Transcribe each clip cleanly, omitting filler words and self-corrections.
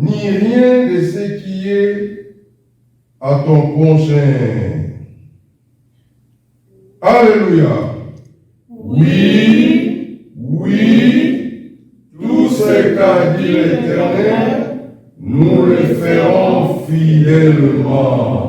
ni rien de ce qui est à ton prochain. Alléluia. Oui, oui, tout ce qu'a dit l'Éternel, nous le ferons fidèlement.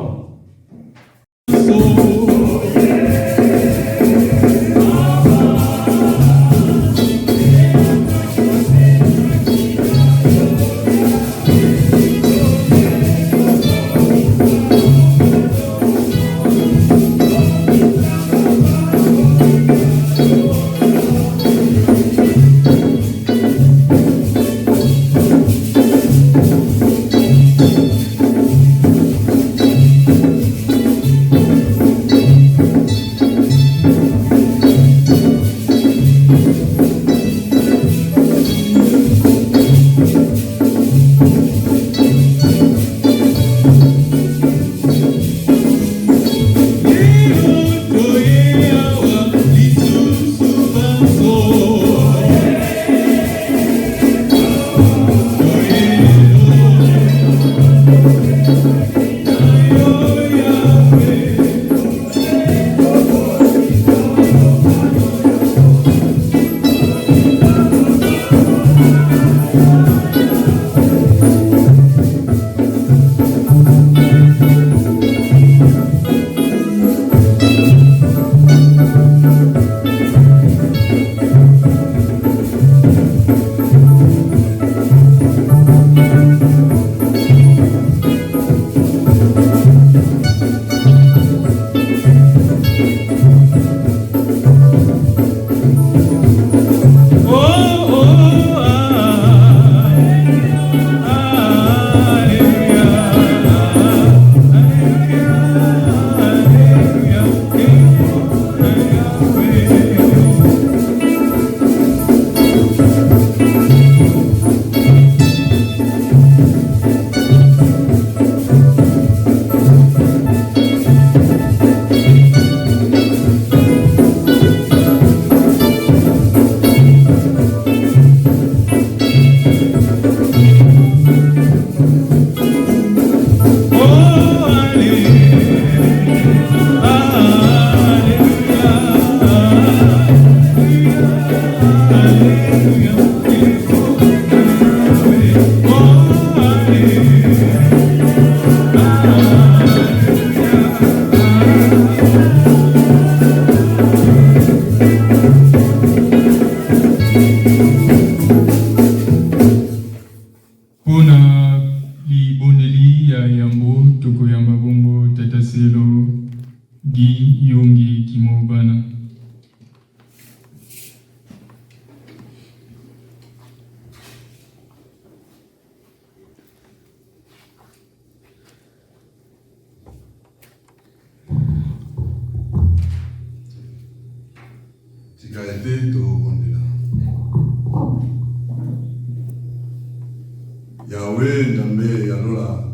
Yahweh ndambe yalola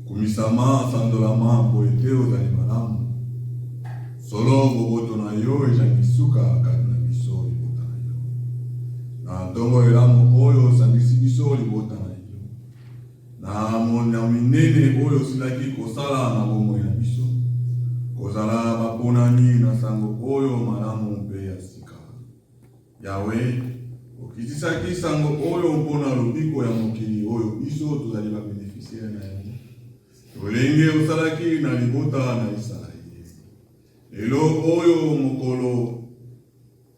kumisama sandolama poete ozali malamu solo boboto na yo ejanisuka kati na biso libota na yo na ntongo elamu oyo osangisi biso libota na yo na mona minene oyo osilaki kosala na bomoi na biso kozala baponani na sango oyo malamu mpe ya sika. Yahweh okisisaki sango oyo mpona lobiko ya mokili oyo biso tozali babenefisiere na yango tolenge osalaki na libota na Isalaele. Lelo oyo mokolo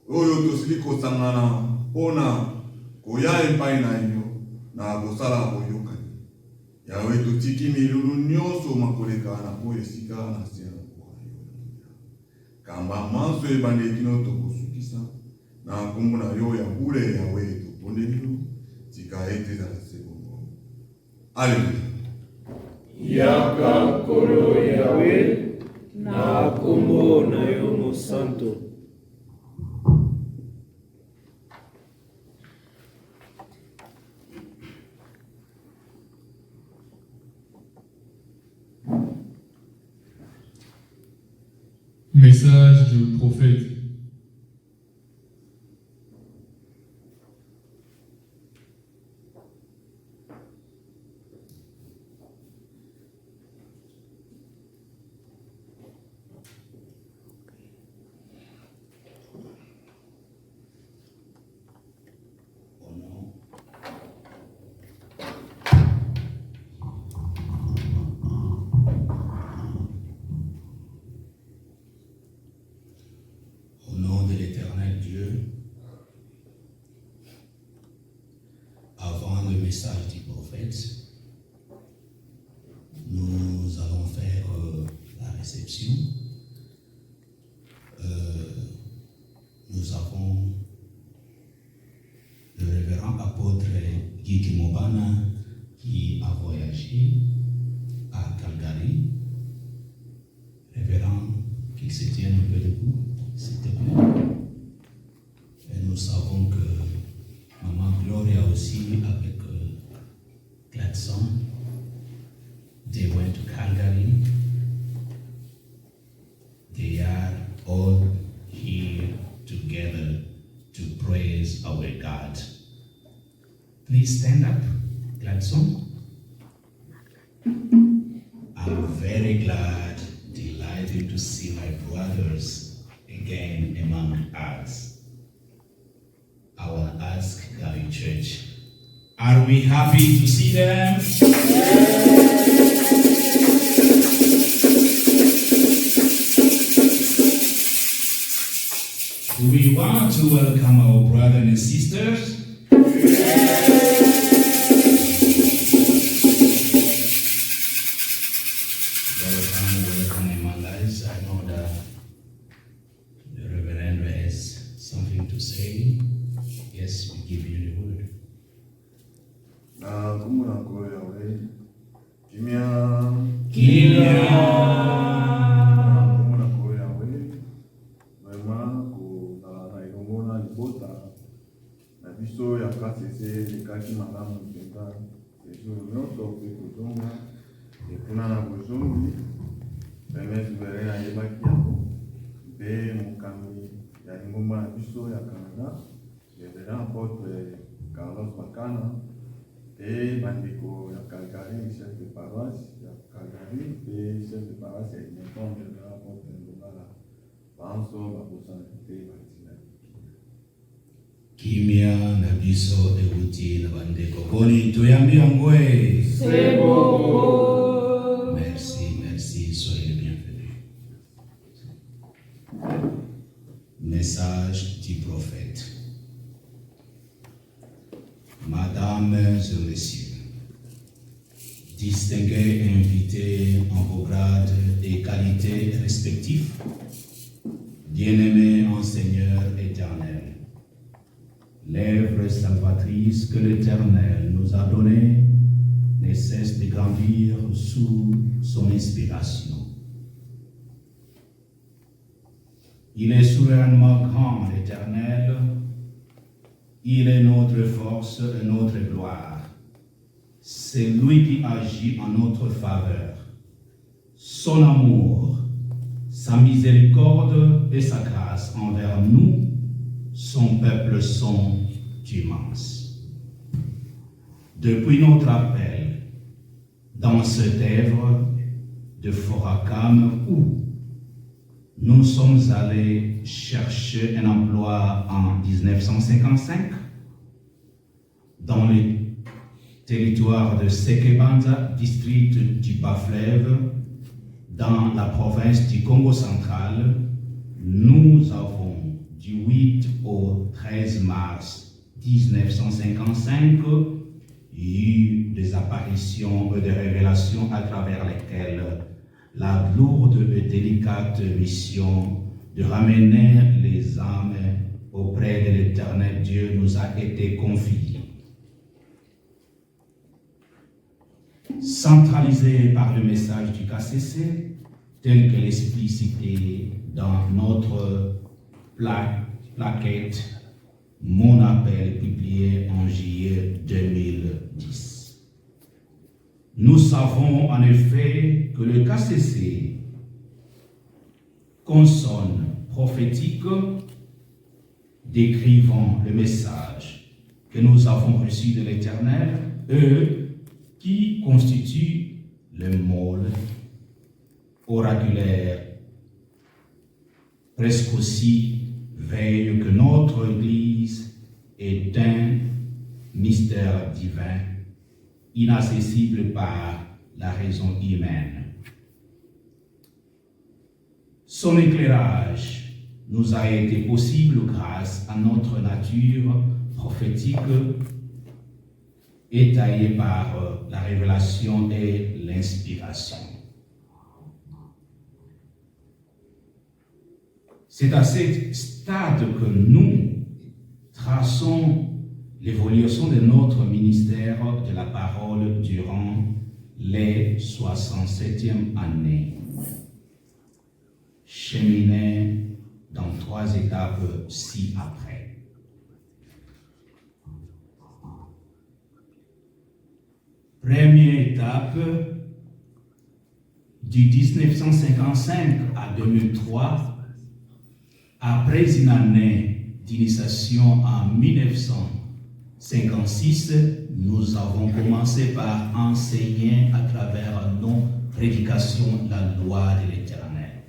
oyo tosili kosangana mpona koya epai na yo na kosala boyokani. Yahweh totiki milulu nyonso makoleka na po esika na se na mokolo yo. Kamba manso ebande kino tokosukisa na nkombo na yo ya bule Yahweh topondeli tika ete za sebongo. Alleluia. Yaka kolo Yahweh na nkombo na yo mosanto. Message du prophète. prêcher à Calgary. Révérend, qu'il se tienne un peu debout, s'il te plaît. Et nous savons que Maman Gloria aussi, avec Gladson, they went to Calgary. They are all here together to praise our God. Please stand up, Gladson. I'm very glad, delighted to see my brothers again among us. I want to ask Gary Church, are we happy to see them? Do we want to welcome our brothers and sisters? Welcome in my lives. I know that the Reverend has something to say. Yes, we give you the word. Na kumuna kwa yawe kimya kumuna kwa yawe mema kuna na ilongona libota na biso ya kasese likaki malamu mpenda ezo nyonso pe kutonga ekuna na bozongi peme souverain ayebaki yango mpe mokambi ya lingomba na biso ya Canada Révérend apôtre Carlos Bakana et bandeko ya Calgary, chef de paroisse ya Calgary et chef de paroisse ya Edmonton, Révérend apôtre Ndongala banso babosana te batina Kimia na biso euti na bandeko boni tuyambia ngwe. C'est bon. Merci, soyez les bienvenus. Message du prophète. Mesdames et messieurs, distingués et invités en vos grades et qualités respectifs, bien-aimés en Seigneur éternel, l'œuvre salvatrice que l'Éternel nous a donnée ne cesse de grandir sous son inspiration. Il est souverainement grand, l'Éternel. Il est notre force et notre gloire. C'est lui qui agit en notre faveur. Son amour, sa miséricorde et sa grâce envers nous, son peuple, sont immenses. Depuis notre appel dans cette œuvre de Forakam où nous sommes allés chercher un emploi en 1955 dans le territoire de Sekebanda, district du Bas-Fleuve, dans la province du Congo central. Nous avons du 8 au 13 mars 1955 eu des apparitions et des révélations à travers lesquelles la lourde et délicate mission de ramener les âmes auprès de l'Éternel Dieu nous a été confiée. Centralisée par le message du KCC, tel que l'explicité dans notre plaquette Mon appel, publié en juillet 2010. Nous savons en effet que le KCC consonne prophétique décrivant le message que nous avons reçu de l'Éternel et qui constitue le môle oraculaire presque aussi veille que notre Église est un mystère divin inaccessible par la raison humaine. Son éclairage nous a été possible grâce à notre nature prophétique étayée par la révélation et l'inspiration. C'est à ce stade que nous traçons l'évolution de notre ministère de la parole durant les 67e années cheminaient dans 3 étapes ci-après. Première étape, du 1955 à 2003, après une année d'initiation en 1956, nous avons commencé par enseigner à travers nos prédications la loi de l'Éternel.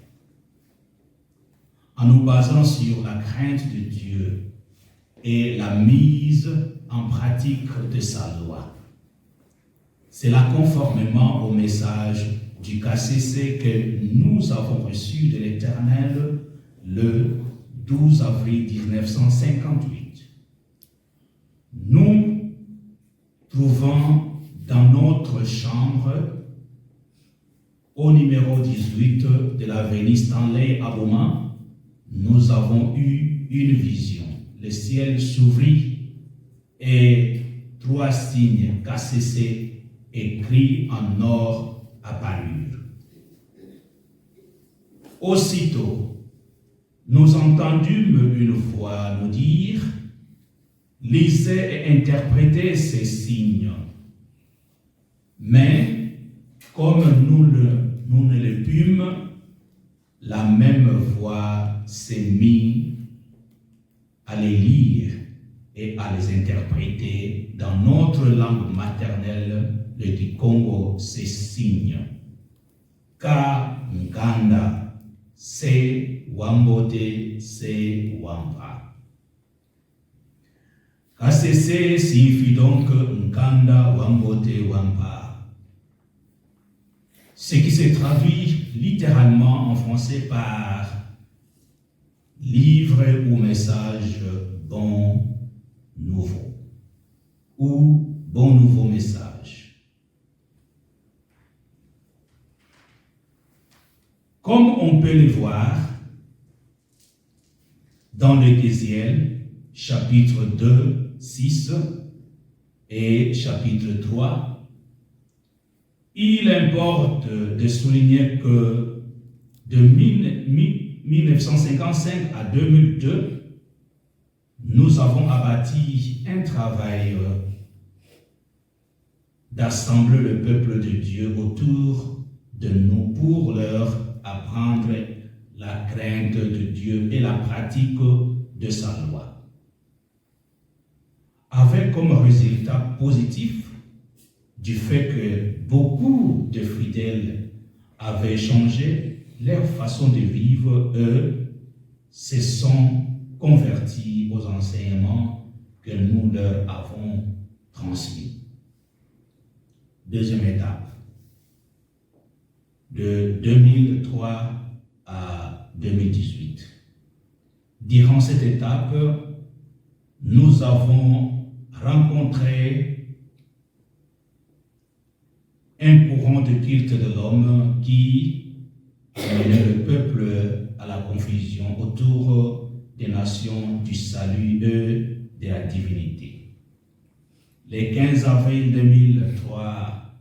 En nous basant sur la crainte de Dieu et la mise en pratique de sa loi. C'est là conformément au message du KCC que nous avons reçu de l'Éternel le 12 avril 1958. Nous trouvons dans notre chambre, au numéro 18 de l'avenue Stanley à Beaumont, nous avons eu une vision. Le ciel s'ouvrit et 3 signes KCC écrits en or apparurent. Aussitôt, nous entendîmes une voix nous dire: lisez et interprétez ces signes. Mais, comme nous ne le pûmes, la même voix s'est mise à les lire et à les interpréter dans notre langue maternelle, le Congo, ces signes. Ka Nganda, se Wambote, se Wamba. KCC signifie donc Nganda, Wambote, Wamba. Ce qui se traduit littéralement en français par livre ou message bon nouveau ou bon nouveau message. Comme on peut le voir dans l'Éphésiens, chapitre 2, 6 et chapitre 3, il importe de souligner que de 1955 à 2002, nous avons abattu un travail d'assembler le peuple de Dieu autour de nous pour leur apprendre la crainte de Dieu et la pratique de sa loi. Avec comme résultat positif du fait que beaucoup de fidèles avaient changé leur façon de vivre, eux se sont convertis aux enseignements que nous leur avons transmis. Deuxième étape. De 2003 à 2018. Durant cette étape, nous avons rencontré un courant de culte de l'homme qui menait le peuple à la confusion autour des nations, du salut et de la divinité. Le 15 avril 2003,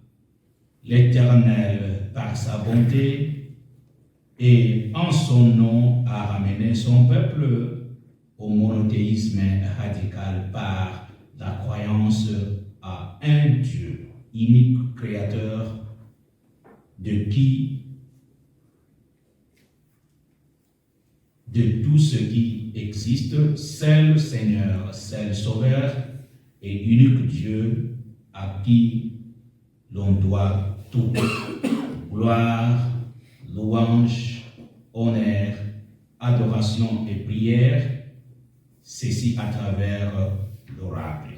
l'Éternel, par sa bonté et en son nom, a ramené son peuple au monothéisme radical par la croyance à un Dieu unique, créateur de tout ce qui existe, seul Seigneur, seul Sauveur et unique Dieu à qui l'on doit tout. Gloire, louange, honneur, adoration et prière, ceci à travers l'oracle.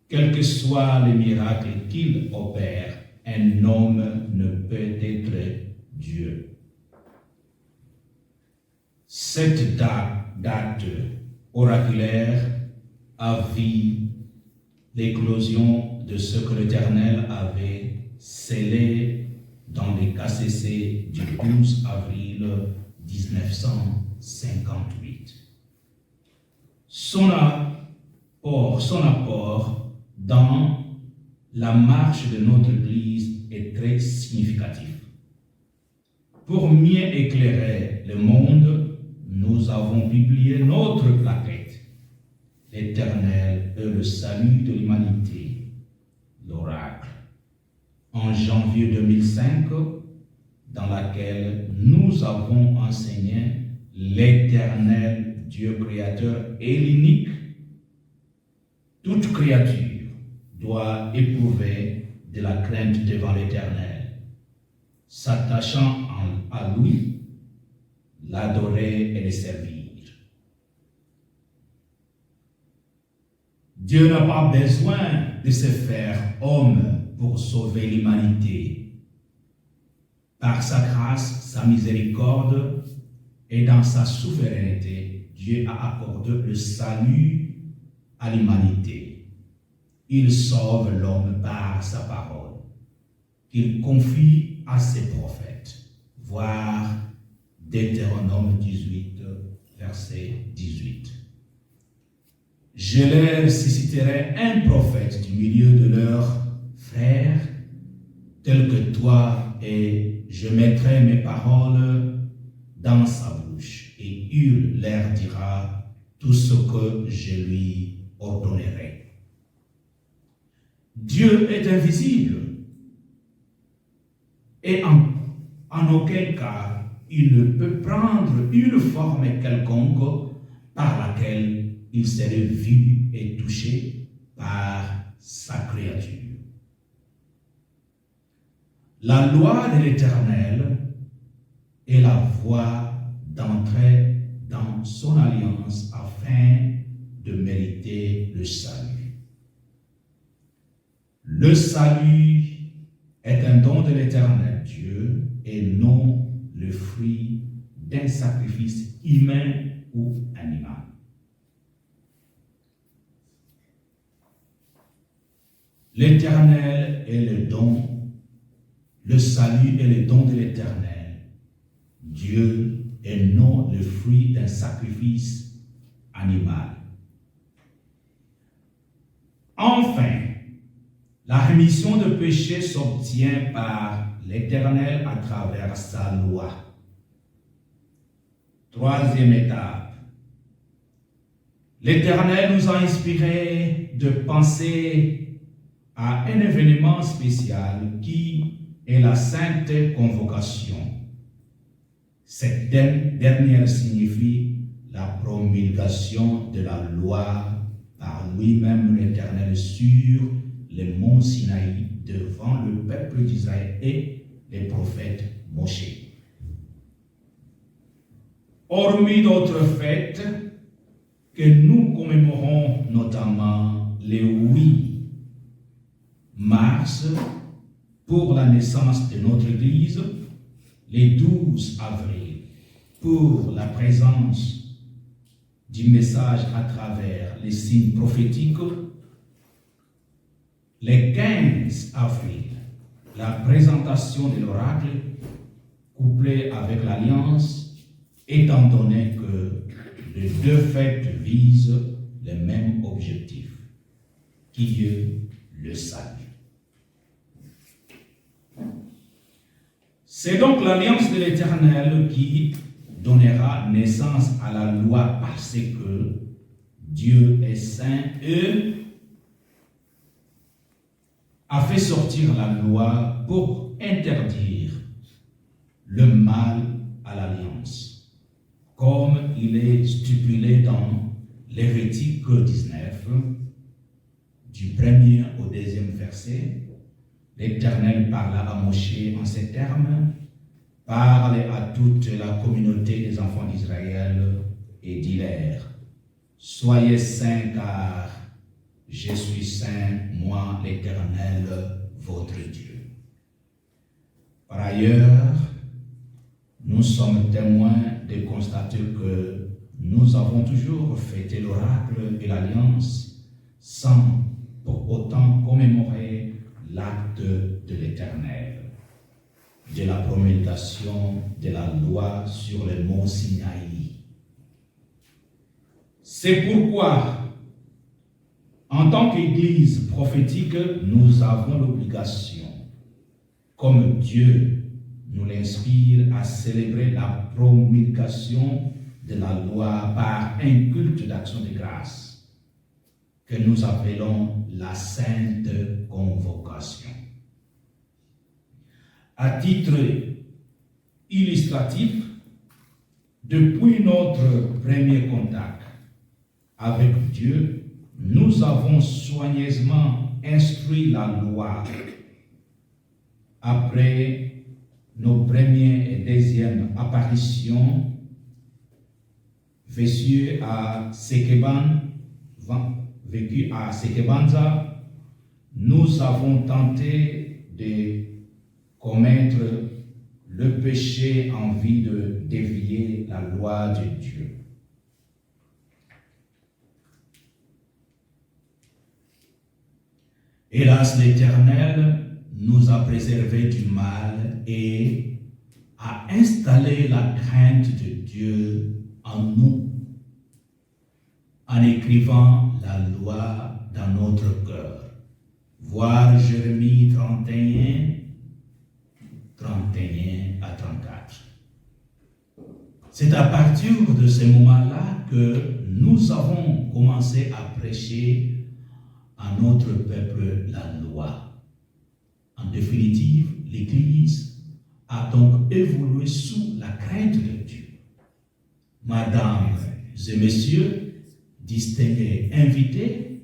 Quel que soit le miracle qu'il opère, un homme ne peut être Dieu. Cette date oraculaire a vu l'éclosion de ce que l'Éternel avait scellé dans les KCC du 12 avril 1958. Son apport dans la marche de notre Église pour mieux éclairer le monde, nous avons publié notre plaquette, l'Éternel est le salut de l'humanité, l'oracle, en janvier 2005, dans laquelle nous avons enseigné l'Éternel Dieu créateur et l'unique. Toute créature doit éprouver de la crainte devant l'Éternel, s'attachant à lui, l'adorer et le servir. Dieu n'a pas besoin de se faire homme pour sauver l'humanité. Par sa grâce, sa miséricorde et dans sa souveraineté, Dieu a accordé le salut à l'humanité. Il sauve l'homme par sa parole, qu'il confie à ses prophètes. Voir Deutéronome 18, verset 18. Je leur susciterai un prophète du milieu de leurs frères, tel que toi, et je mettrai mes paroles dans sa bouche, et il leur dira tout ce que je lui ordonnerai. Dieu est invisible, et en aucun cas il ne peut prendre une forme quelconque par laquelle il serait vu et touché par sa créature. La loi de l'Éternel est la voie d'entrer dans son alliance afin de mériter le salut. Le salut est un don de l'Éternel Dieu et non le fruit d'un sacrifice humain ou animal. L'Éternel est le don, le salut est le don de l'Éternel, Dieu, et non le fruit d'un sacrifice animal. Enfin, la rémission de péché s'obtient par l'Éternel à travers sa loi. Troisième étape. L'Éternel nous a inspiré de penser à un événement spécial qui est la sainte convocation. Cette dernière signifie la promulgation de la loi par lui-même l'Éternel sur le mont Sinaï devant le peuple d'Israël et les prophètes Moshe. Hormis d'autres fêtes que nous commémorons, notamment le 8 mars pour la naissance de notre Église, le 12 avril pour la présence du message à travers les signes prophétiques, le 15 avril, la présentation de l'oracle couplée avec l'alliance, étant donné que les deux fêtes visent le même objectif, qui est le salut. C'est donc l'alliance de l'Éternel qui donnera naissance à la loi parce que Dieu est saint et a fait sortir la loi pour interdire le mal à l'alliance, comme il est stipulé dans Lévitique 19, du 1er au 2e verset. L'Éternel parla à Moshe en ces termes: parlez à toute la communauté des enfants d'Israël et dis-leur: soyez saints car je suis saint, moi l'Éternel, votre Dieu. Par ailleurs, nous sommes témoins de constater que nous avons toujours fêté l'oracle et l'alliance sans pour autant commémorer l'acte de l'Éternel, de la promulgation de la loi sur le mont Sinaï. C'est pourquoi, en tant qu'Église prophétique, nous avons l'obligation, comme Dieu nous l'inspire à célébrer la promulgation de la loi par un culte d'action de grâce que nous appelons la Sainte Convocation. À titre illustratif, depuis notre premier contact avec Dieu, nous avons soigneusement instruit la loi. Après nos premières et deuxièmes apparitions vécues à Sekebanza, nous avons tenté de commettre le péché en vue de dévier la loi de Dieu. Hélas, l'Éternel nous a préservés du mal et a installé la crainte de Dieu en nous, en écrivant la loi dans notre cœur. Voir Jérémie 31 à 34. C'est à partir de ce moment-là que nous avons commencé à prêcher à notre peuple la loi. En définitive, l'Église a donc évolué sous la crainte de Dieu. Mesdames et messieurs, distingués invités,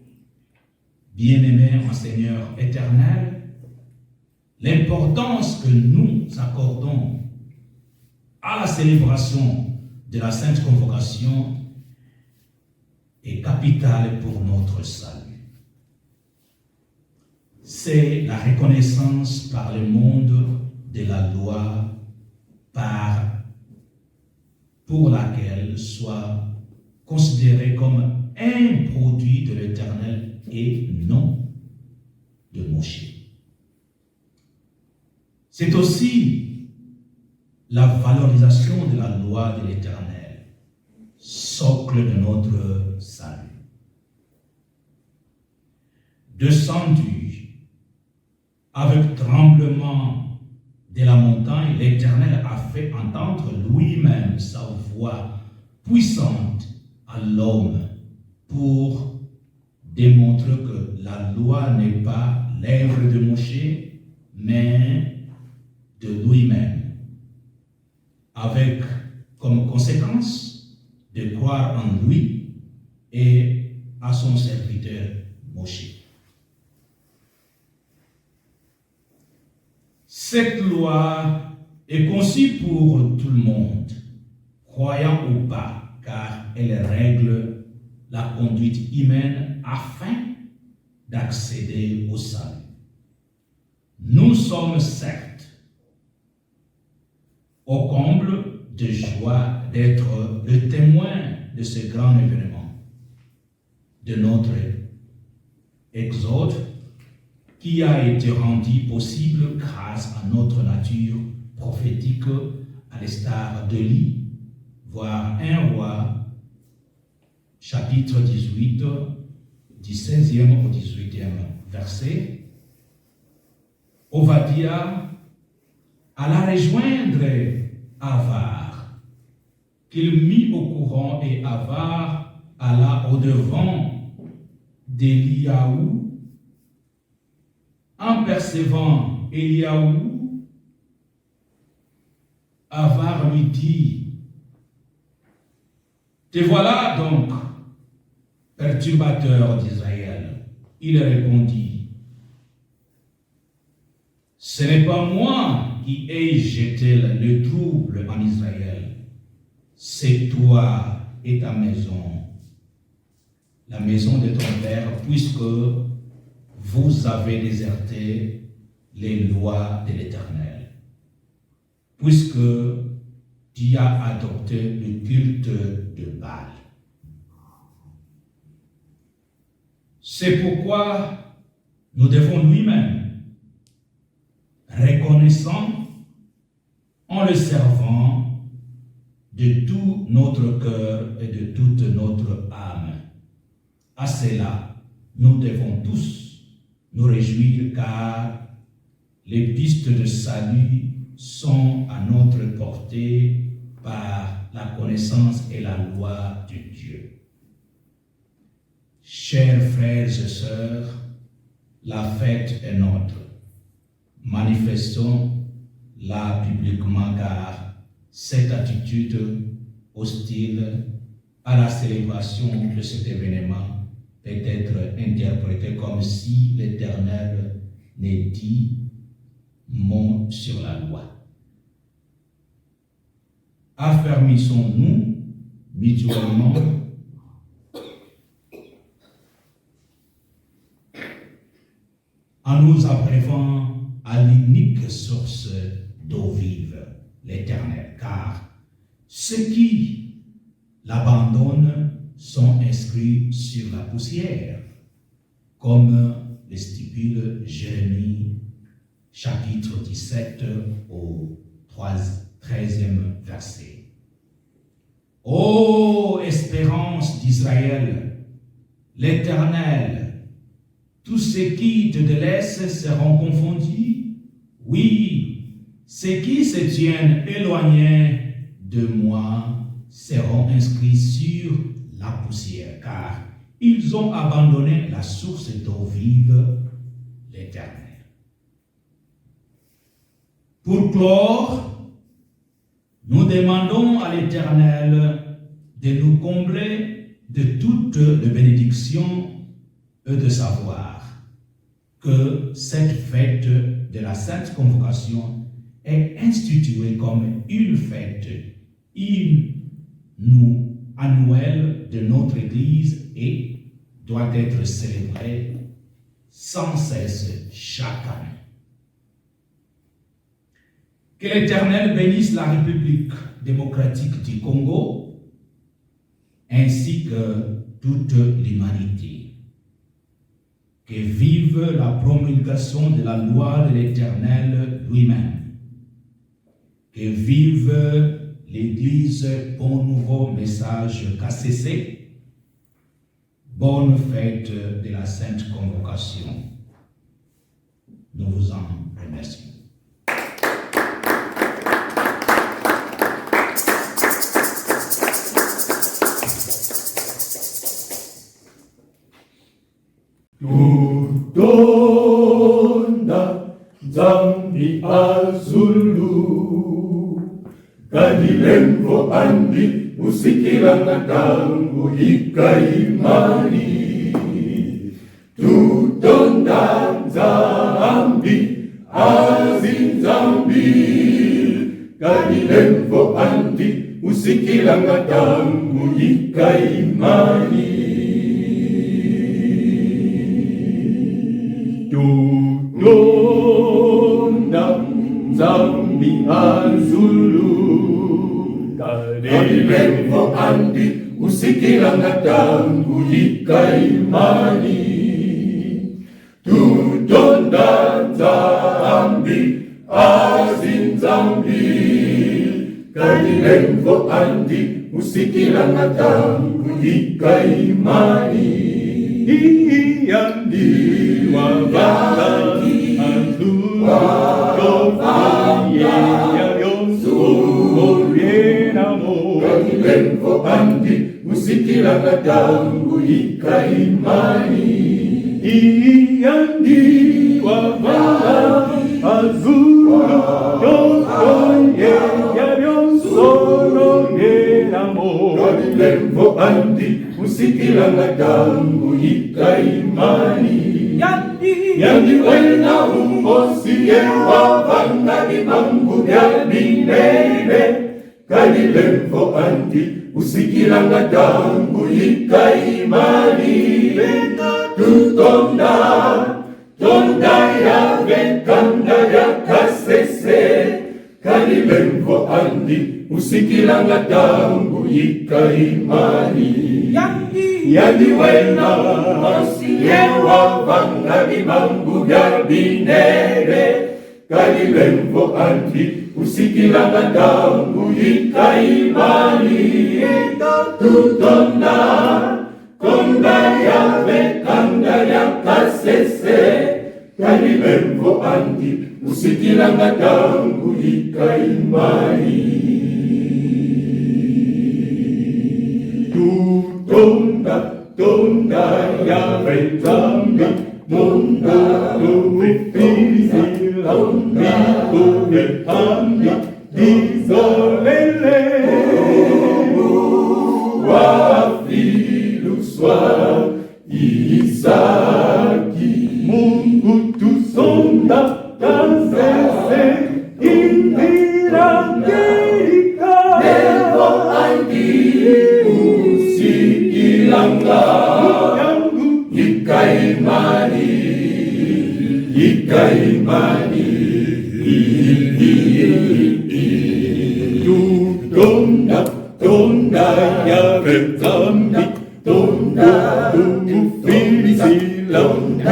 bien-aimés en Seigneur éternel, l'importance que nous accordons à la célébration de la Sainte Convocation est capitale pour notre salut. C'est la reconnaissance par le monde de la loi pour laquelle soit considéré comme un produit de l'Éternel et non de Moshe. C'est aussi la valorisation de la loi de l'Éternel, socle de notre salut. Descendu avec tremblement de la montagne, l'Éternel a fait entendre lui-même sa voix puissante à l'homme pour démontrer que la loi n'est pas l'œuvre de Moshe, mais de lui-même, avec comme conséquence de croire en lui et à son serviteur Moshe. Cette loi est conçue pour tout le monde, croyant ou pas, car elle règle la conduite humaine afin d'accéder au salut. Nous sommes certes au comble de joie d'être le témoin de ce grand événement, de notre exode qui a été rendu possible grâce à notre nature prophétique, à l'instar d'Élie, voire 1 Roi, chapitre 18, du 16e au 18e verset. Ovadia alla rejoindre Avar, qu'il mit au courant, et Avar alla au-devant d'Eliaou. En percevant Eliaou, Avar lui dit: « Te voilà donc, perturbateur d'Israël. » Il répondit: « Ce n'est pas moi qui ai jeté le trouble en Israël, c'est toi et ta maison, la maison de ton père, puisque vous avez déserté les lois de l'Éternel, puisque tu as adopté le culte de Baal. C'est pourquoi nous devons lui-même, reconnaissant en le servant de tout notre cœur et de toute notre âme. À cela, nous devons tous nous réjouir, car les pistes de salut sont à notre portée par la connaissance et la loi de Dieu. Chers frères et sœurs, la fête est nôtre. Manifestons-la publiquement car cette attitude hostile à la célébration de cet événement peut être interprétée comme si l'Éternel n'ait dit mot sur la loi. Affermissons-nous mutuellement en nous abreuvant à l'unique source d'eau vive, l'Éternel, car ceux qui l'abandonnent sont inscrits sur la poussière, comme le stipule Jérémie, chapitre 17, au 13e verset. Ô espérance d'Israël, l'Éternel, tous ceux qui te délaissent seront confondus. Oui, ceux qui se tiennent éloignés de moi seront inscrits sur la poussière, car ils ont abandonné la source d'eau vive, l'Éternel. Pour clore, nous demandons à l'Éternel de nous combler de toutes les bénédictions et de savoir que cette fête de la Sainte Convocation est instituée comme une fête annuelle de notre Église et doit être célébrée sans cesse chaque année. Que l'Éternel bénisse la République démocratique du Congo ainsi que toute l'humanité. Que vive la promulgation de la loi de l'Éternel lui-même. Que vive l'Église Bon Nouveau Message KCC. Bonne fête de la Sainte Convocation. Nous vous en remercions. Tutonda Zambi Azulu Kadilembo andi usikilanga tangu ikaimani Tutonda Zambi Azinzambi Kadilembo andi usikilanga tangu ikaimani Tutonda Zambi Azulu Kadilembo andi usikilanga tangu ikaimani Tutonda Zambi Azinzambi Kadilembo andi usikilanga tangu ikaimani Iyandi wavanga Azulu Kadilembo andi usikilanga tangu ikaimani Iyandi wavanga Azulu Kadilembo andi usikilanga tangu ikaimani Yandi wena umosiye wavanga vimangu vya minene Kadilembo andi usikilanga tangu ikaimani Tutonda ya vekanda ya kasese Kadilembo andi usikilanga tangu ikaimani Yandi wena umosiye wavanga vimangu vya minene Kadilembo andi usikilanga tangu ikaimani Tutonda ya vekanda ya kasese Kadilembo andi usikilanga tangu ikaimani. Tonda ya vetambi, munda luvipisi, lambi luvipambi, dizolele, wafiluswa, Isaki, Mungu tusonda, kansese, indira gerika, nevo andi, usikilanga, ikaimani, tonda ya vetambi, tonda ufilisi lambi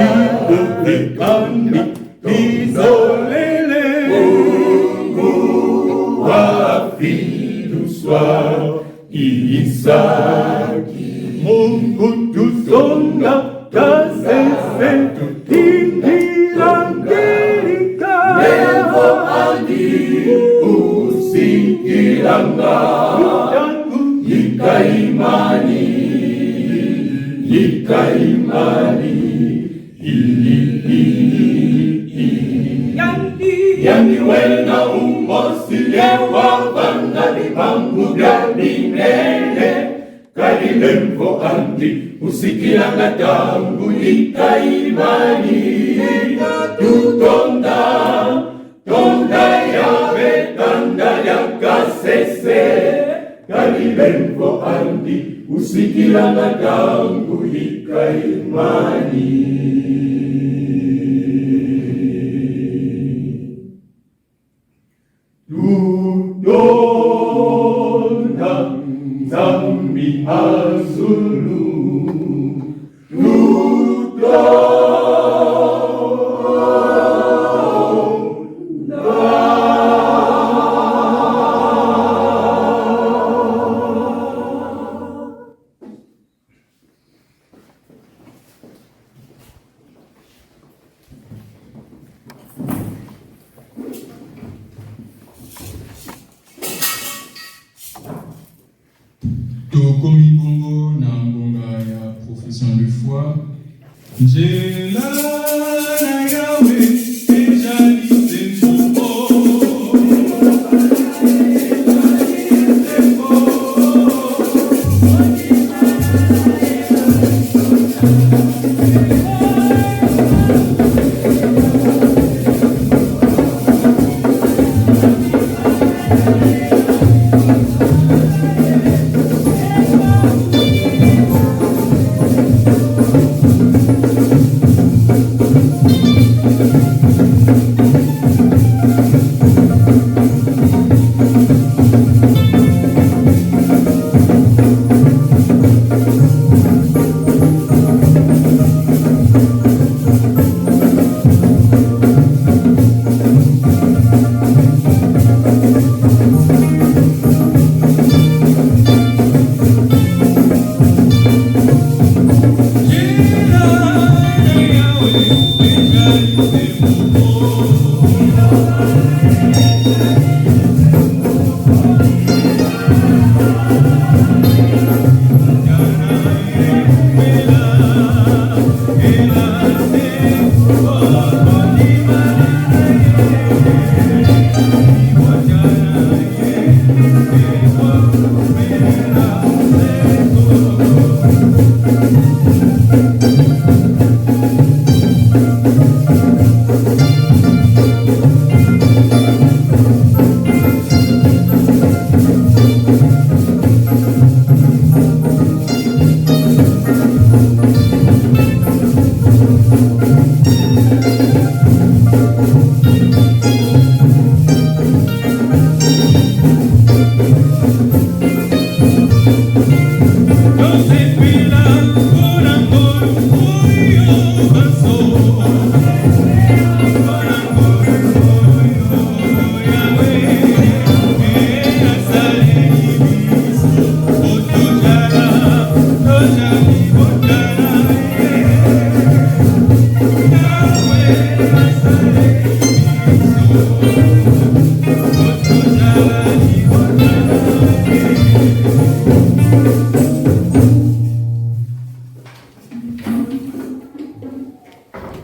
uvekambi, izolele Mungu wafiluswa Isaki, Mungu tusonga kasese indira nevo andi usikilanga ikaimani yandiwena umosilewa vangali vangu vyalinene kalilemvo andi usikilanga tangu ikaimani. Tonda ya vetanda ya kasese kalilemvo andi usikilanga tangu ikaimani. Tonda zambi azulu, Tokomi bongo na ngonga ya profession de foi. Njela na yawe ejali sembo.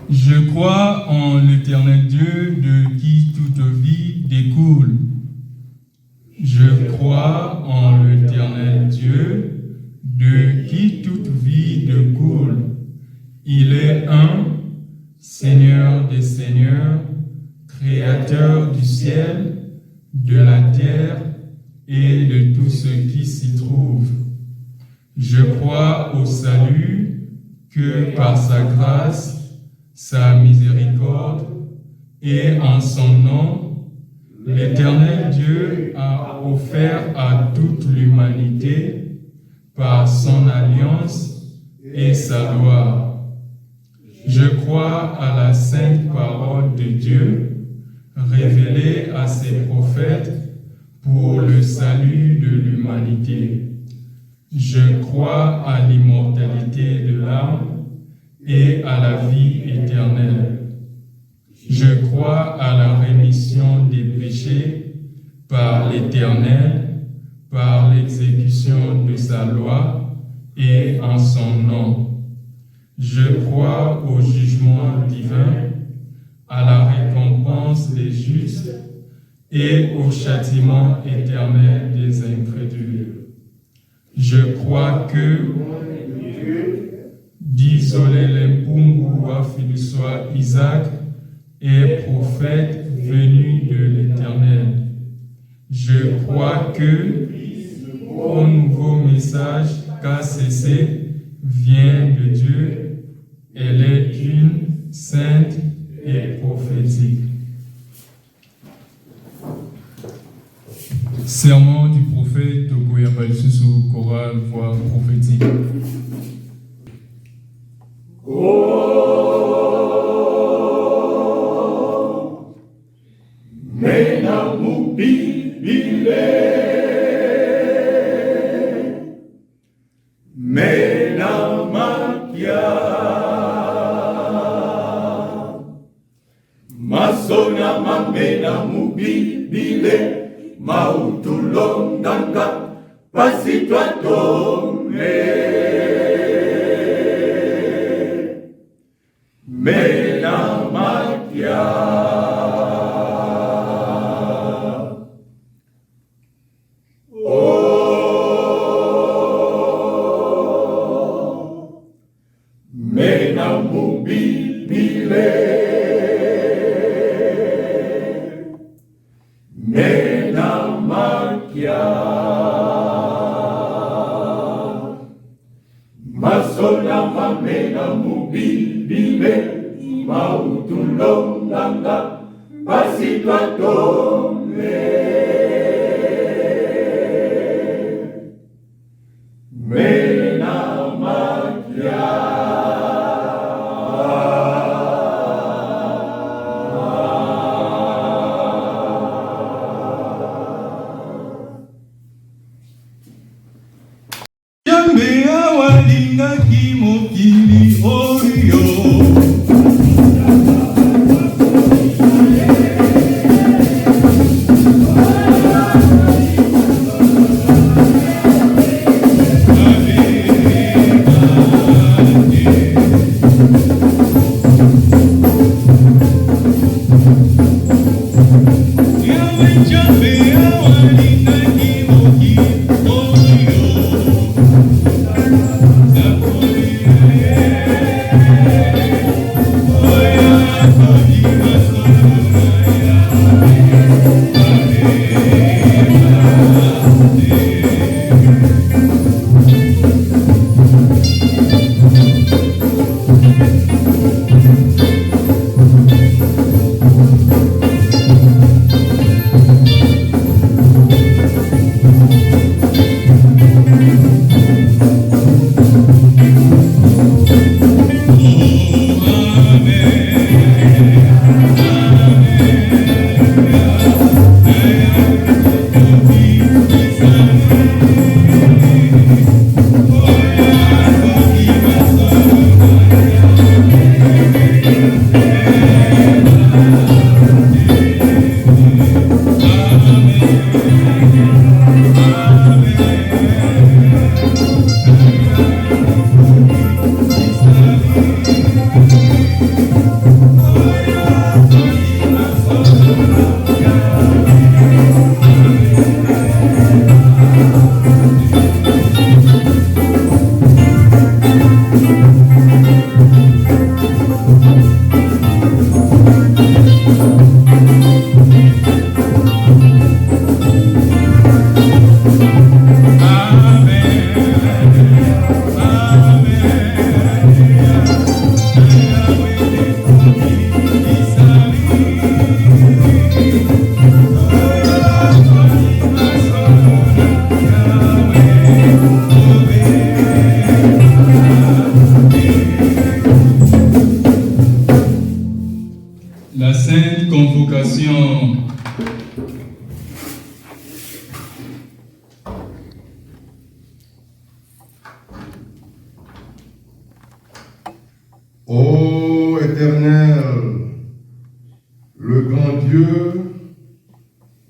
Je crois en l'éternel Dieu de qui toute vie découle. Je crois en l'éternel Dieu de qui toute vie découle. Il est un, Seigneur des seigneurs, Créateur du ciel, de la terre et de tout ce qui s'y trouve. Je crois au salut que par sa grâce, sa miséricorde et en son nom, l'Éternel Dieu a offert à toute l'humanité par son alliance et sa loi. Je crois à la sainte parole de Dieu, révélée à ses prophètes pour le salut de l'humanité. Je crois à l'immortalité de l'âme et à la vie éternelle. Je crois à la rémission des péchés par l'Éternel, par l'exécution de sa loi et en son nom. Je crois au jugement divin, à la récompense des justes et au châtiment éternel des incrédules. Je crois que d'Isolé l'Empungu wa Filuswa Isaac est prophète venu de l'Éternel. Je crois que au nouveau message qu'a cessé vient de Dieu. Elle est une, sainte et prophétique. Serment du prophète Tokoyaba Lisusu, chorale, voix prophétique. Mena mubile, mena makia, masona mamena mubile, mautulonganga, pasitwa tome. Mena makia, oh, mena mubile, mena makia, masona mamena mubile. Mautulonganga pasitwa tome. Mena makia, Yambe awalinga kimokili oyo.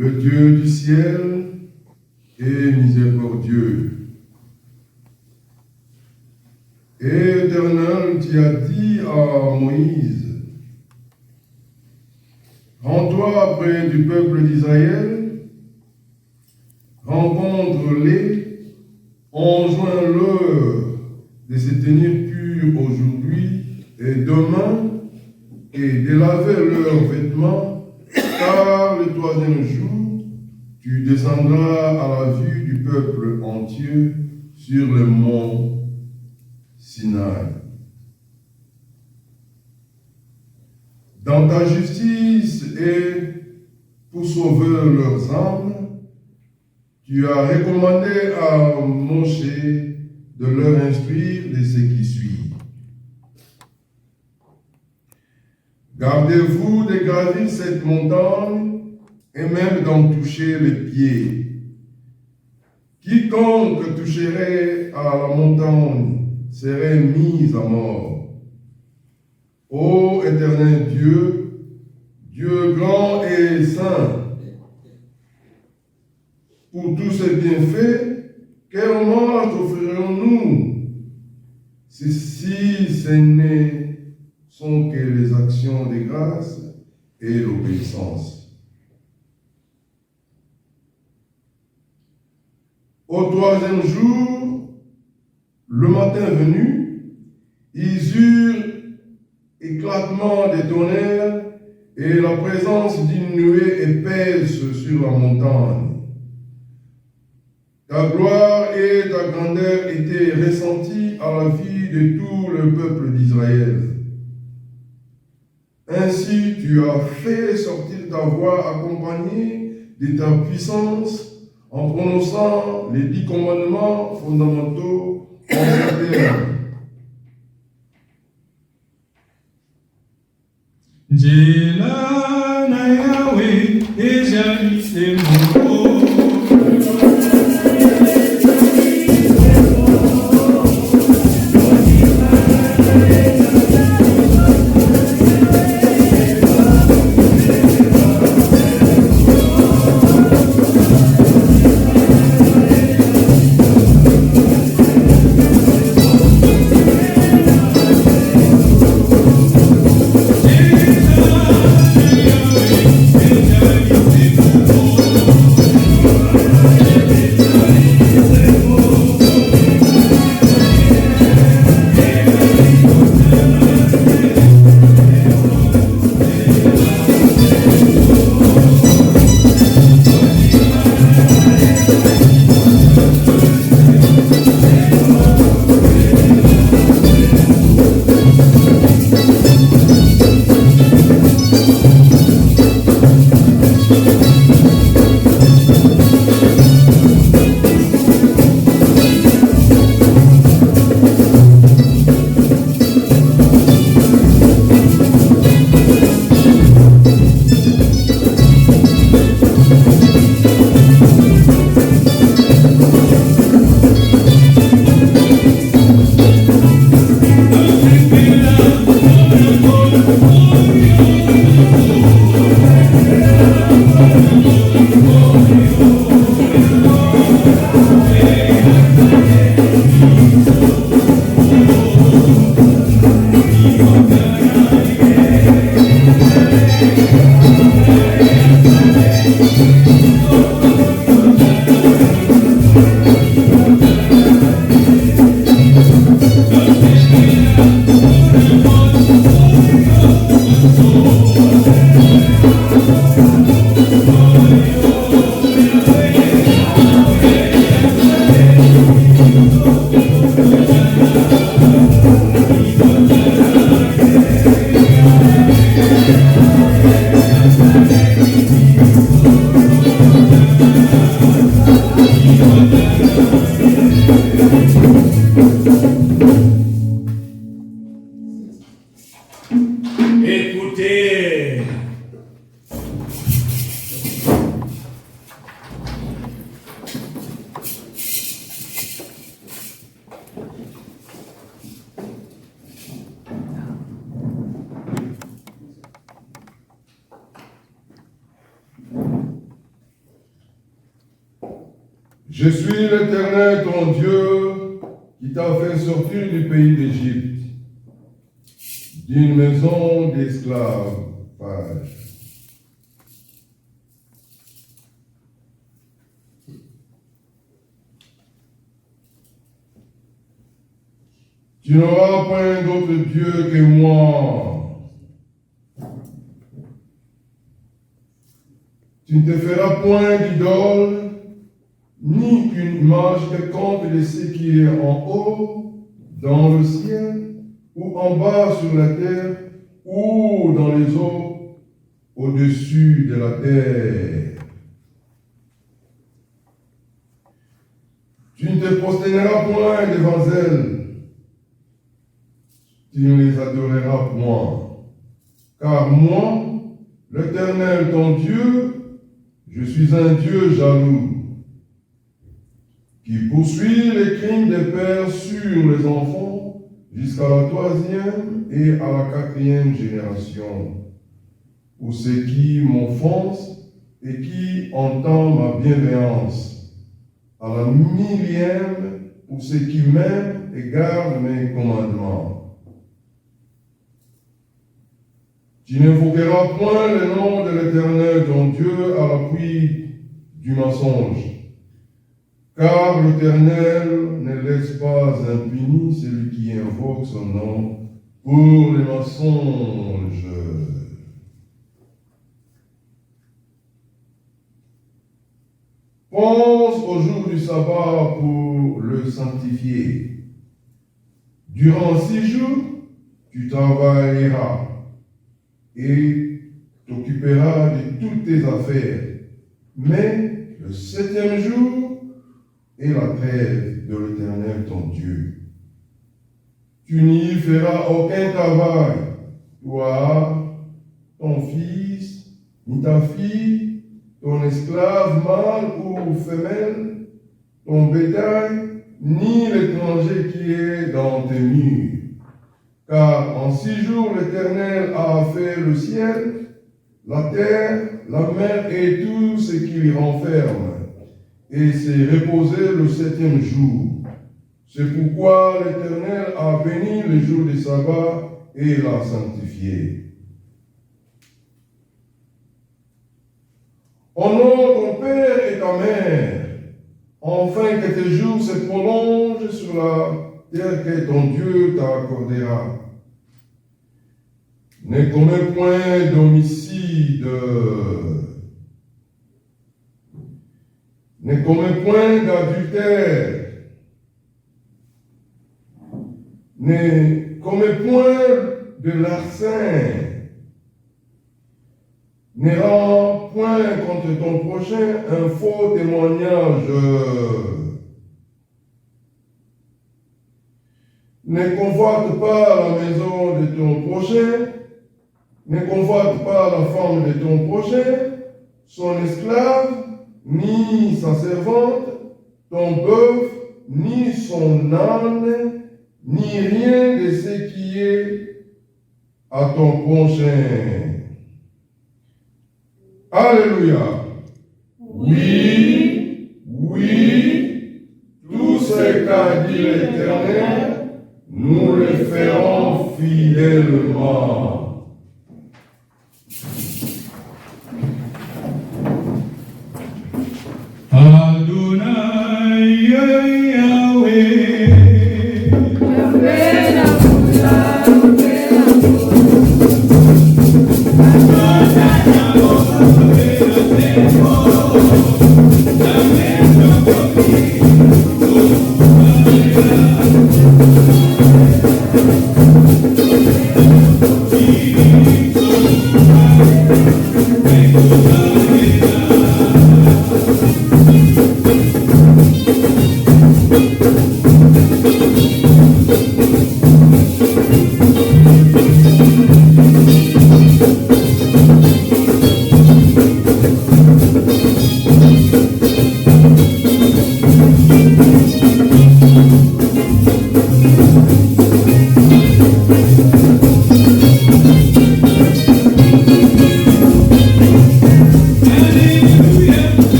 le Dieu du ciel est miséricordieux. Et l'Éternel, tu as dit à Moïse, rends-toi près du peuple d'Israël, rencontre-les, enjoins-leur de se tenir purs aujourd'hui et demain, et de laver leurs vêtements, car le troisième jour, tu descendras à la vue du peuple entier sur le mont Sinaï. Dans ta justice et pour sauver leurs âmes, tu as recommandé à Moïse de leur instruire de ce qui suit. Gardez-vous de gravir cette montagne et même d'en toucher les pieds. Quiconque toucherait à la montagne serait mis à mort. Ô éternel Dieu, Dieu grand et saint, pour tous ces bienfaits, quel hommage offrirons-nous si ce ne sont que les actions de grâce et l'obéissance? Au troisième jour, le matin venu, ils eurent éclatement des tonnerres et la présence d'une nuée épaisse sur la montagne. Ta gloire et ta grandeur étaient ressenties à la vue de tout le peuple d'Israël. Ainsi, tu as fait sortir ta voix accompagnée de ta puissance en prononçant les 10 commandements fondamentaux en ces termes. Jela na Yahweh, ejali se moko. Thank you. Je suis l'Éternel, ton Dieu, qui t'a fait sortir du pays d'Égypte, d'une maison d'esclavage. Tu n'auras point d'autre Dieu que moi. Tu ne te feras point d'idole, ni qu'une image quelconque de ce qui est en haut, dans le ciel, ou en bas sur la terre, ou dans les eaux, au-dessus de la terre. Tu ne te prosterneras point devant elles, tu ne les adoreras point. Car moi, l'Éternel ton Dieu, je suis un Dieu jaloux, qui poursuit les crimes des pères sur les enfants jusqu'à la 3e et à la 4e génération, pour ceux qui m'offensent et qui entendent ma bienveillance, à la 1000e pour ceux qui m'aiment et gardent mes commandements. Tu n'invoqueras point le nom de l'Éternel ton Dieu à l'appui du mensonge, car l'Éternel ne laisse pas impuni celui qui invoque son nom pour les mensonges. Pense au jour du sabbat pour le sanctifier. Durant 6 jours, tu travailleras et t'occuperas de toutes tes affaires. Mais le 7e jour est la trêve de l'Éternel ton Dieu. Tu n'y feras aucun travail, toi, ton fils, ni ta fille, ton esclave mâle ou femelle, ton bétail, ni l'étranger qui est dans tes murs. Car en 6 jours l'Éternel a fait le ciel, la terre, la mer et tout ce qui les renferme, et s'est reposé le 7e jour. C'est pourquoi l'Éternel a béni le jour du sabbat et l'a sanctifié. Honore ton père et ta mère, afin que tes jours se prolongent sur la terre que ton Dieu t'accordera. Ne commets point d'homicide, ne commets point d'adultère, ne commets point de larcin, ne rends point contre ton prochain un faux témoignage. Ne convoite pas la maison de ton prochain, ne convoite pas la femme de ton prochain, son esclave, ni sa servante, ton bœuf, ni son âne, ni rien de ce qui est à ton prochain. Alléluia. Oui, oui, tout ce qu'a dit l'Éternel, nous le ferons fidèlement. Adonai Yahweh. Amen.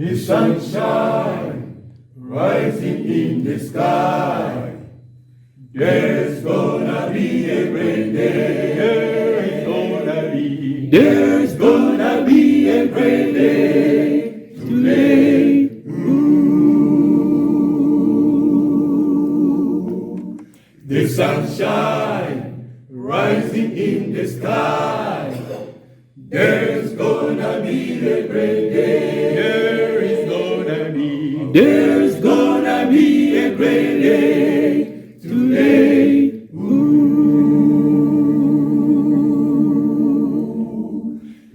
The sunshine rising in the sky. There's gonna be a great day. There's gonna be a great day today. Ooh. The sunshine rising in the sky. There's gonna be a great day. There's gonna be a great day today. Ooh.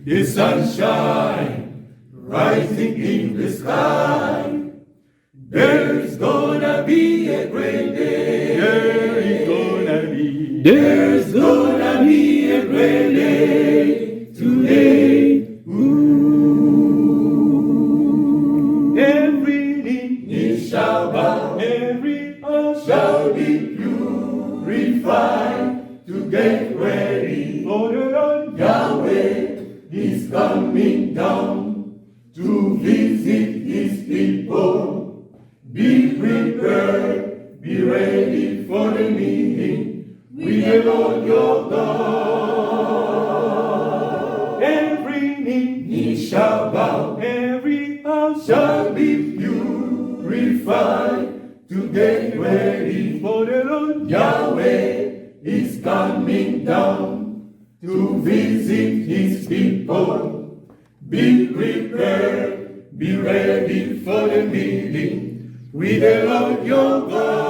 The sunshine rising in the sky. There's gonna be a great day. There's gonna be a great day today. Ooh. Every knee shall bow, every heart shall be purified to get ready for the Lord. Yahweh is coming down to visit his people. Be prepared, be ready for the meeting with the Lord your God. Every knee shall bow, every heart shall be purified to get ready for the Lord. Yahweh is coming down to visit his people. Be prepared, be ready for the meeting with the Lord your God.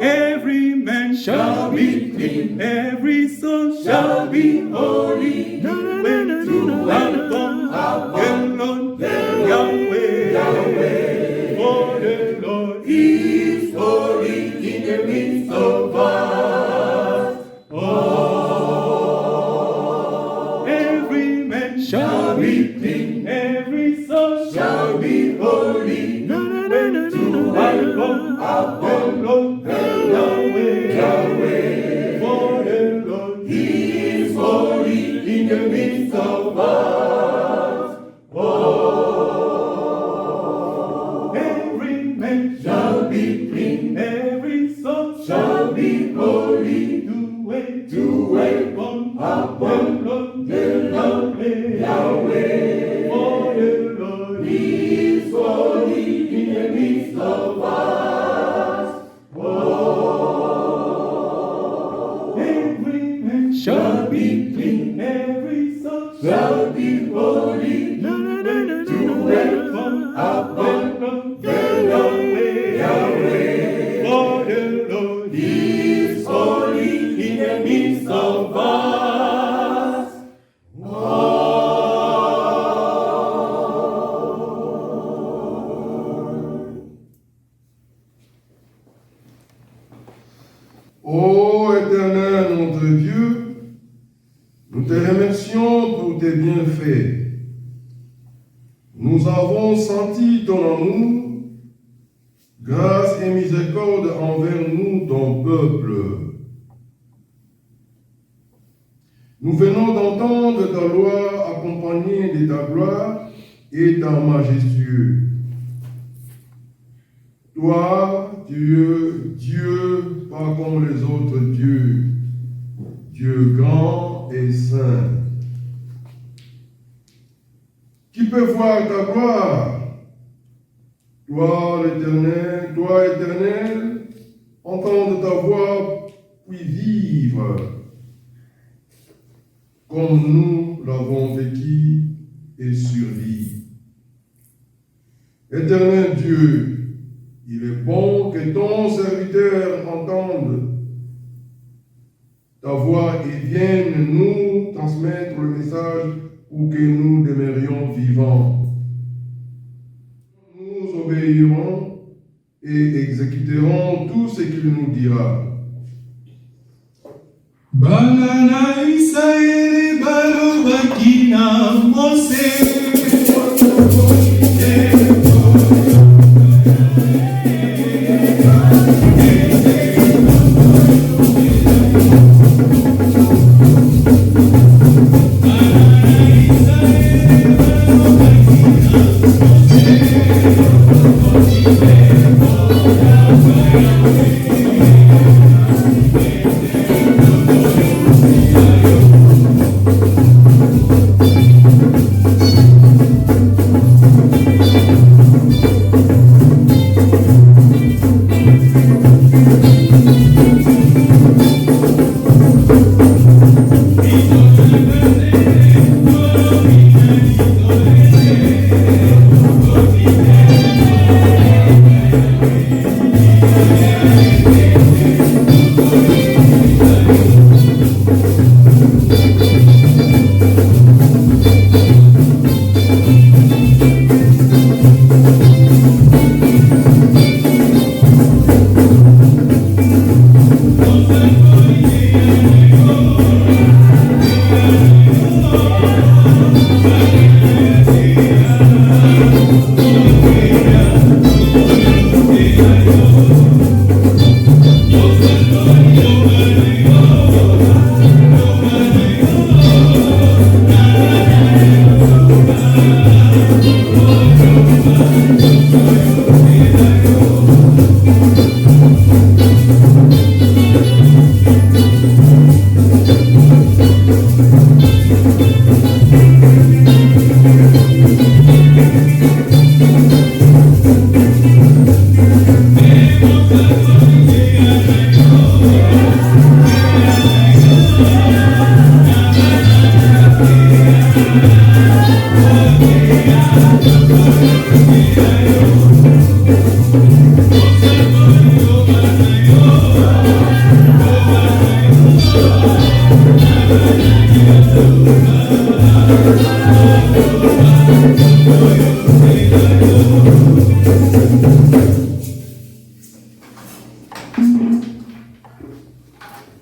Every man shall be clean, every soul shall be holy. When to welcome our Lord Yahweh, for the Lord is holy in the midst of us. Oh, every man shall be clean, every soul shall be holy. When to welcome our Lord Yahweh, for the Lord is holy in the midst of us. Oh, every man shall be clean, every soul shall be holy. To welcome our Lord Yahweh, for the Lord is holy in the midst of us. Oh, every man shall be clean, every soul shall be holy. To welcome our Lord Yahweh, for the Lord is holy in the midst of us. Ô Éternel, notre Dieu, nous te remercions pour tes bienfaits. Nous avons senti ton amour, grâce et miséricorde envers nous, ton peuple. Nous venons d'entendre ta loi accompagnée de ta gloire et ta majestueux. Toi, Dieu, pas comme les autres dieux, Dieu grand et saint. Qui peut voir ta gloire? Toi, Éternel, entendre ta voix, puis vivre comme nous l'avons vécu et survécu. Éternel Dieu, il est bon que ton serviteur entende ta voix et vienne nous transmettre le message pour que nous demeurions vivants. Nous obéirons et exécuterons tout ce qu'il nous dira. Banana Israeli Balubakina Mose. Israeli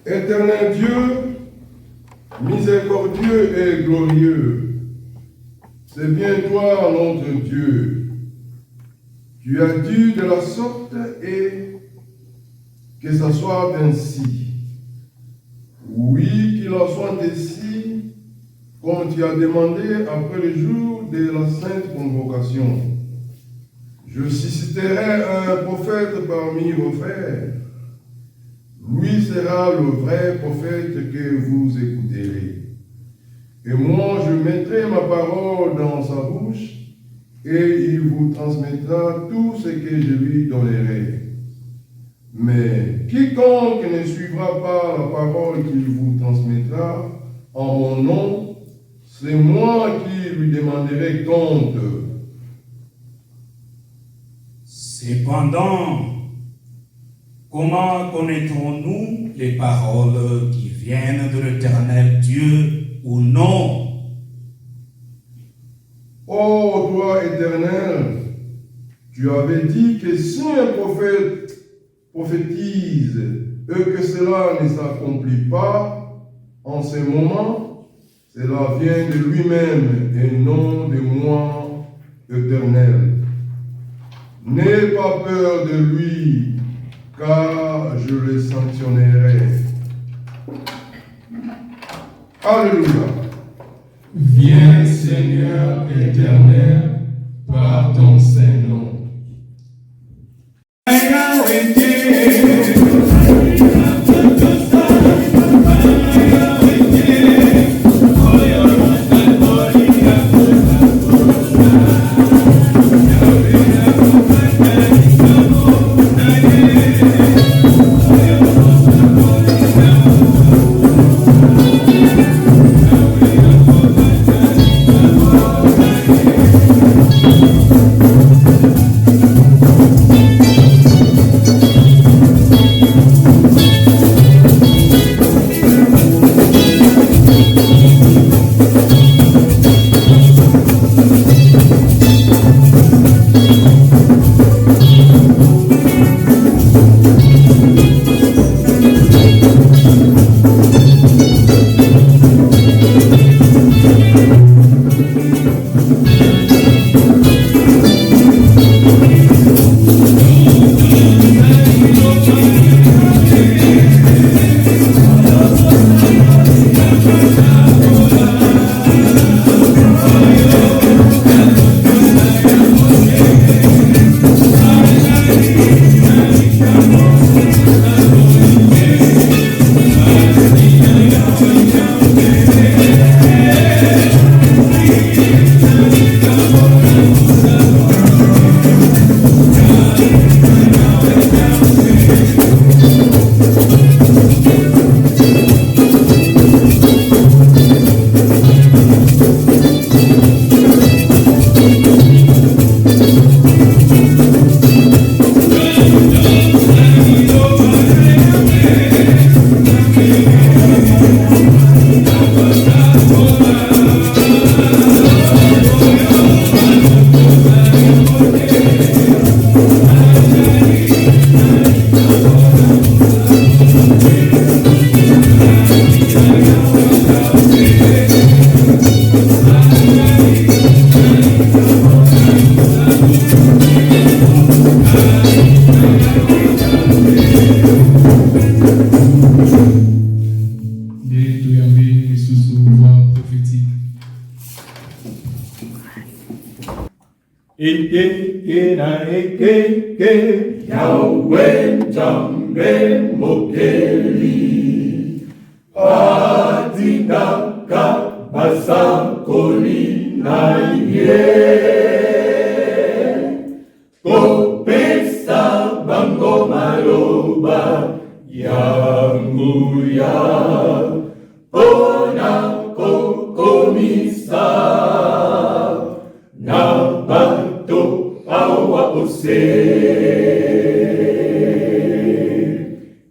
Éternel Dieu, miséricordieux et glorieux, c'est bien toi notre Dieu. Tu as dit de la sorte et que ça soit ainsi. Oui, qu'il en soit ainsi, comme tu as demandé après le jour de la sainte convocation. Je susciterai un prophète parmi vos frères. Lui sera le vrai prophète que vous écouterez. Et moi, je mettrai ma parole dans sa bouche, et il vous transmettra tout ce que je lui donnerai. Mais quiconque ne suivra pas la parole qu'il vous transmettra en mon nom, c'est moi qui lui demanderai compte. Cependant, comment connaîtrons-nous les paroles qui viennent de l'Éternel Dieu ou non? Ô toi, Éternel, tu avais dit que si un prophète prophétise et que cela ne s'accomplit pas en ce moment, cela vient de lui-même et non de moi, Éternel. N'aie pas peur de lui, car je le sanctionnerai. Alléluia. Viens, Seigneur éternel, par ton saint nom. Yahweh Jambe Mokeli Adinaka Basakoli na ye Kopesa bango maloba Yanguya Ona kokomisa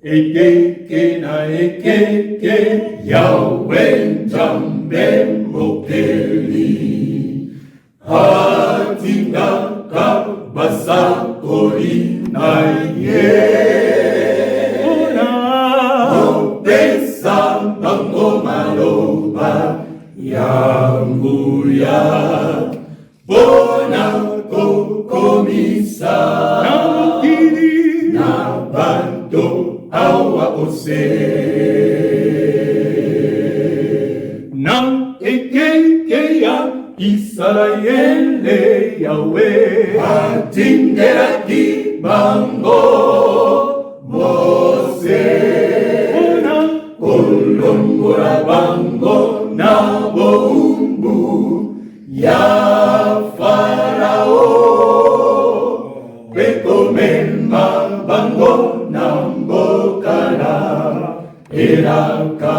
Ekeke na ekeke, Yahweh Njambe Mokeli. Hatingaka basakoli na ye. Opesa bango maloba yanguya. Bona kokomisa na mokili na banto awa ose na ekeke ya Israele Yahweh atindelaki bango Mose na kolongola bango na boumbu ya Farao bekomema bango na mboka na elaka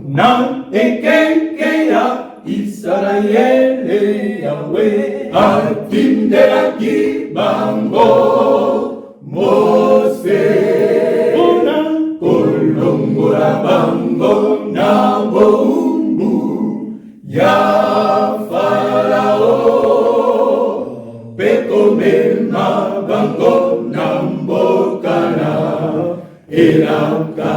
na ekeke ya Israele Yahweh atindelaki bango Mose na kolongola bango na boumbu ya Farao bekomema bango na mboka na elaka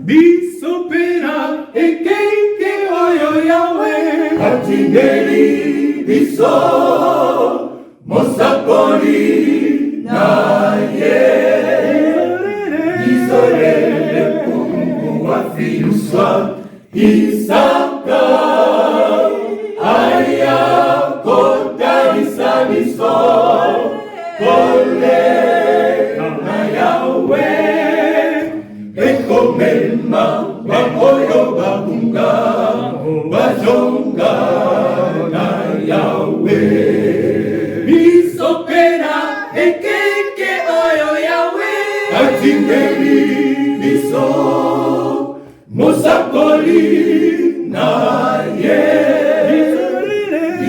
biso pena ekeke oyo Yahweh atindeli biso mosakoli na ye Isolele kungu wafiluswa Isaka aya kotalisa biso kole na Yahweh ekomema bakoyo babunga bajonga na Yahweh biso pena ekeke oyo Yahweh atingeli biso mosakoli na ye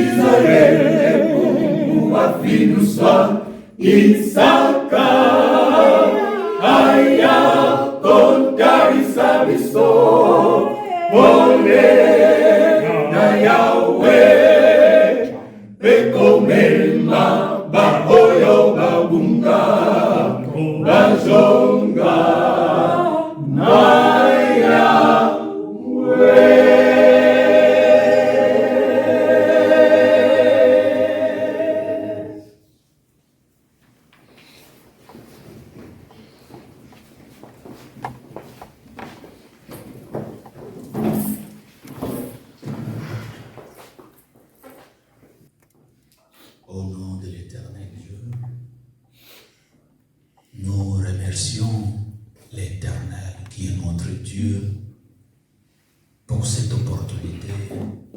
Israele kungu wafiluswa Isaka aya kontarisa biso ole na Yahweh bekomema baoyo babunga bajonga na Au nom de l'Éternel Dieu, nous remercions l'Éternel qui est notre Dieu pour cette opportunité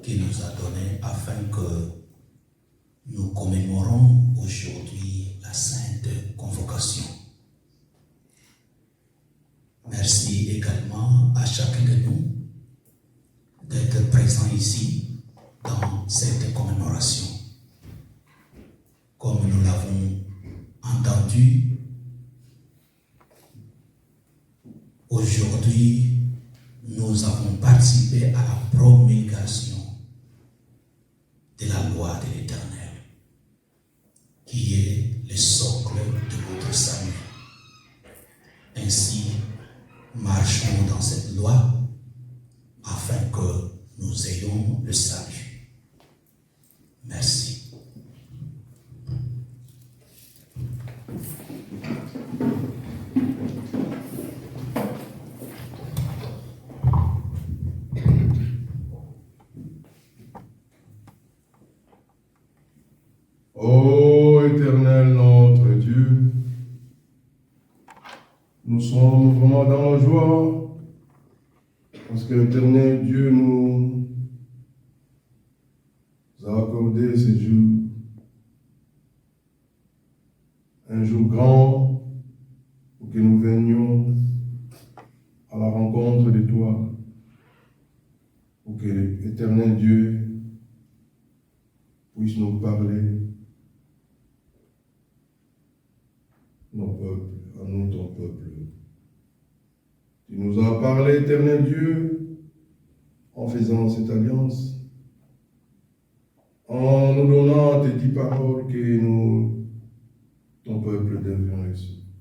qu'il nous a donnée afin que nous commémorons aujourd'hui la sainte convocation. Merci également à chacun de nous d'être présent ici dans cette commémoration. Comme nous l'avons entendu, aujourd'hui, nous avons participé à la promulgation de la loi de l'Éternel, qui est le socle de notre salut. Ainsi, marchons dans cette loi afin que nous ayons le salut. Merci. Ô Éternel notre Dieu, nous sommes vraiment dans la joie parce que l'Éternel Dieu nous a accordé ce jour, un jour grand pour que nous venions à la rencontre de toi, pour pour que l'Éternel Dieu puisse nous parler, nos peuples, à nous, ton peuple. Tu nous as parlé, Éternel Dieu, en faisant cette alliance, en nous donnant tes 10 paroles que nous, ton peuple, devions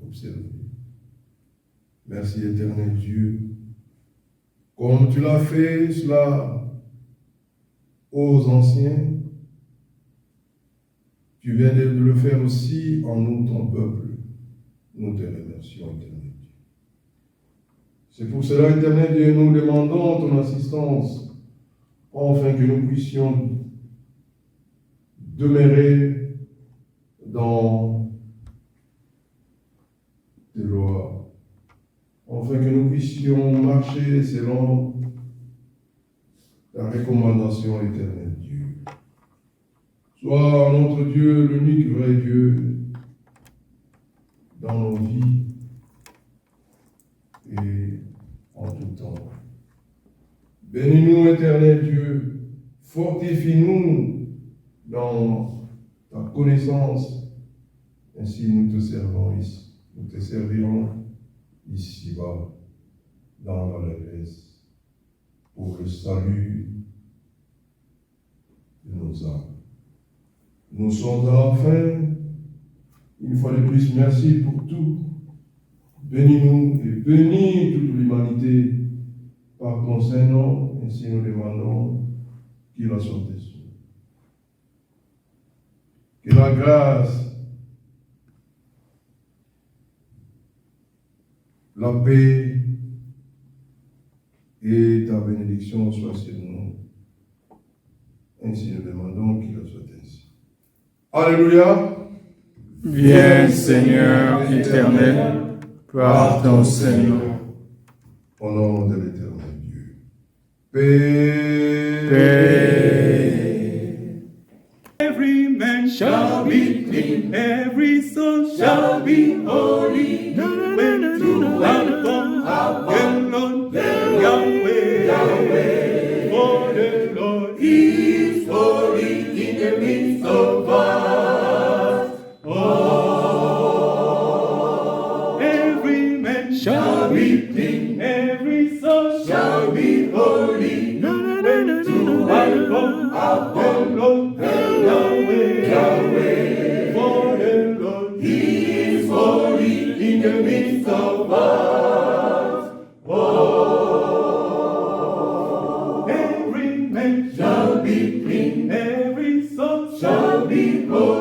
observer. Merci, Éternel Dieu, comme tu l'as fait cela aux anciens, tu viens de le faire aussi en nous, ton peuple. Nous te remercions, Éternel Dieu. C'est pour cela, Éternel Dieu, nous demandons ton assistance, afin que nous puissions demeurer dans tes lois, afin que nous puissions marcher selon ta recommandation, Éternel Dieu. Sois notre Dieu, l'unique vrai Dieu, dans nos vies et en tout temps. Bénis-nous, Éternel Dieu, fortifie-nous dans ta connaissance, ainsi nous te servons ici, nous te servirons ici-bas, dans la l'allégresse, pour le salut de nos âmes. Nous sommes à la fin. Une fois de plus, merci pour tout. Bénis-nous et bénis toute l'humanité par ton Saint-Nom. Ainsi nous demandons qu'il en soit déçu. Que la grâce, la paix et ta bénédiction soient sur nous. Ainsi nous demandons qu'il en soit ainsi. Alléluia. Viens, Seigneur éternel, par ton Seigneur. Au nom de l'éternel Dieu. Paix. Every man shall be clean, every soul shall be holy. When you have come, alone, Yahweh, Yahweh. For the Lord is holy in the midst of us. Oh, every man shall be clean, every soul shall be holy. When you have come, alone, Yahweh, Yahweh. For the Lord is holy in the midst of us. Oh, every man shall be clean, every soul shall be holy.